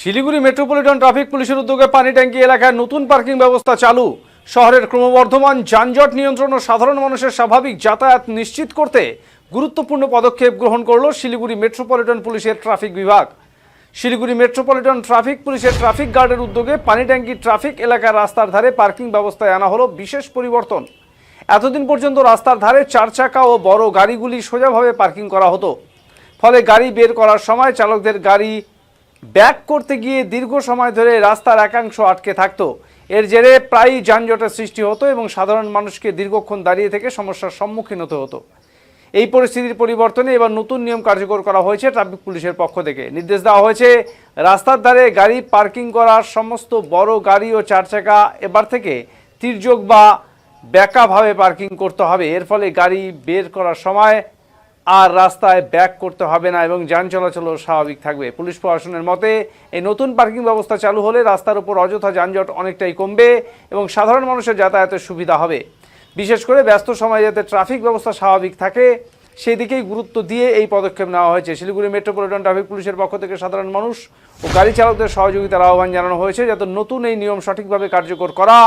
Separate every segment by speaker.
Speaker 1: Siliguri metropolitan traffic পুলিশের উদ্যোগে পানি ট্যাঙ্কি এলাকায় নতুন পার্কিং ব্যবস্থা চালু। শহরের ক্রমবর্ধমান যানজট নিয়ন্ত্রণ ও সাধারণ মানুষের স্বাভাবিক যাতায়াত নিশ্চিত করতে গুরুত্বপূর্ণ পদক্ষেপ গ্রহণ করল শিলিগুড়ি মেট্রোপলিটন পুলিশের ট্রাফিক বিভাগ। শিলিগুড়ি মেট্রোপলিটন ট্রাফিক পুলিশের ট্রাফিক গার্ডের উদ্যোগে পানি ট্যাঙ্কি ট্রাফিক এলাকার রাস্তার ধারে পার্কিং ব্যবস্থায় আনা হলো বিশেষ পরিবর্তন। এতদিন পর্যন্ত রাস্তার ধারে 4 চাকা ও বড় গাড়িগুলি সোজাভাবে পার্কিং করা হতো। ফলে গাড়ি বের করার সময় চালকদের গাড়ি ব্যাক করতে গিয়ে দীর্ঘ সময় ধরে রাস্তার একাংশ আটকে থাকতো। এর জেরে প্রায়ই যানজটের সৃষ্টি হতো এবং সাধারণ মানুষকে দীর্ঘক্ষণ দাঁড়িয়ে থেকে সমস্যার সম্মুখীন হতে হতো। এই পরিস্থিতির পরিবর্তনে এবার নতুন নিয়ম কার্যকর করা হয়েছে ট্রাফিক পুলিশের পক্ষ থেকে। নির্দেশ দেওয়া হয়েছে, রাস্তার ধারে গাড়ি পার্কিং করার সমস্ত বড় গাড়ি ও 4 চাকা এবার থেকে তির্যক বা ব্যাকাভাবে পার্কিং করতে হবে। এর ফলে গাড়ি বের করার সময় আর রাস্তায় ব্যাক করতে হবে না এবং যান চলাচলও স্বাভাবিক থাকবে। পুলিশ প্রশাসনের মতে এই নতুন পার্কিং ব্যবস্থা চালু হলে রাস্তার উপর অযথা যানজট অনেকটাই কমবে এবং সাধারণ মানুষের যাতায়াতের সুবিধা হবে। বিশেষ করে ব্যস্ত সময়ে যাতে ট্রাফিক ব্যবস্থা স্বাভাবিক থাকে সেই দিকেই গুরুত্ব দিয়ে এই পদক্ষেপ নেওয়া হয়েছে। শিলিগুড়ি মেট্রোপলিটন ট্রাফিক পুলিশের পক্ষ থেকে সাধারণ মানুষ ও গাড়ি চালকদের সহযোগিতার আহ্বান জানানো হয়েছে যাতে নতুন এই নিয়ম সঠিকভাবে কার্যকর করা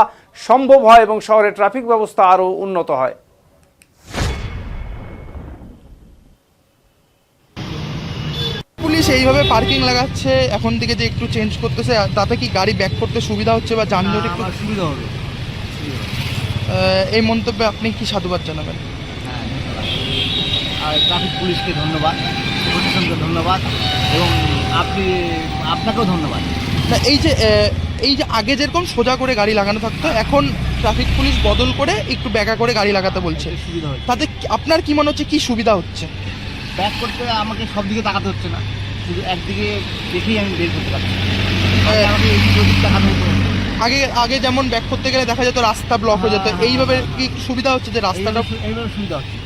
Speaker 1: সম্ভব হয় এবং শহরের ট্রাফিক ব্যবস্থা আরও উন্নত হয়।
Speaker 2: পুলিশ এইভাবে পার্কিং লাগাচ্ছে এখন থেকে যে একটু চেঞ্জ করতেছে, তাতে কি গাড়ি ব্যাক করতে সুবিধা হচ্ছে বা যানজট একটু
Speaker 3: সুবিধা হবে।
Speaker 2: এই মন্তব্যে আপনি কি সাধুবাদ জানাবেন?
Speaker 3: হ্যাঁ, আর ট্রাফিক পুলিশকে ধন্যবাদ, প্রশাসনকে ধন্যবাদ এবং আপনাকেও ধন্যবাদ।
Speaker 2: না, এই যে আগে যেরকম সোজা করে গাড়ি লাগানো থাকতো, এখন ট্রাফিক পুলিশ বদল করে একটু ব্যাকা করে গাড়ি লাগাতে বলছে।
Speaker 3: সুবিধা হচ্ছে।
Speaker 2: তাতে আপনার কি মনে হচ্ছে, কি সুবিধা হচ্ছে?
Speaker 3: ব্যাক করতে আমাকে সব দিকে তাকাতে হচ্ছে না, শুধু একদিকে দেখেই আমি বের করতে পারছি। আমাকে এই দিক তাকাতে হতো।
Speaker 2: আগে যেমন ব্যাক করতে গেলে দেখা যেত রাস্তা ব্লক হয়ে যেত, এইভাবে কি সুবিধা হচ্ছে যে রাস্তাটা
Speaker 3: এইভাবে সুবিধা হচ্ছে।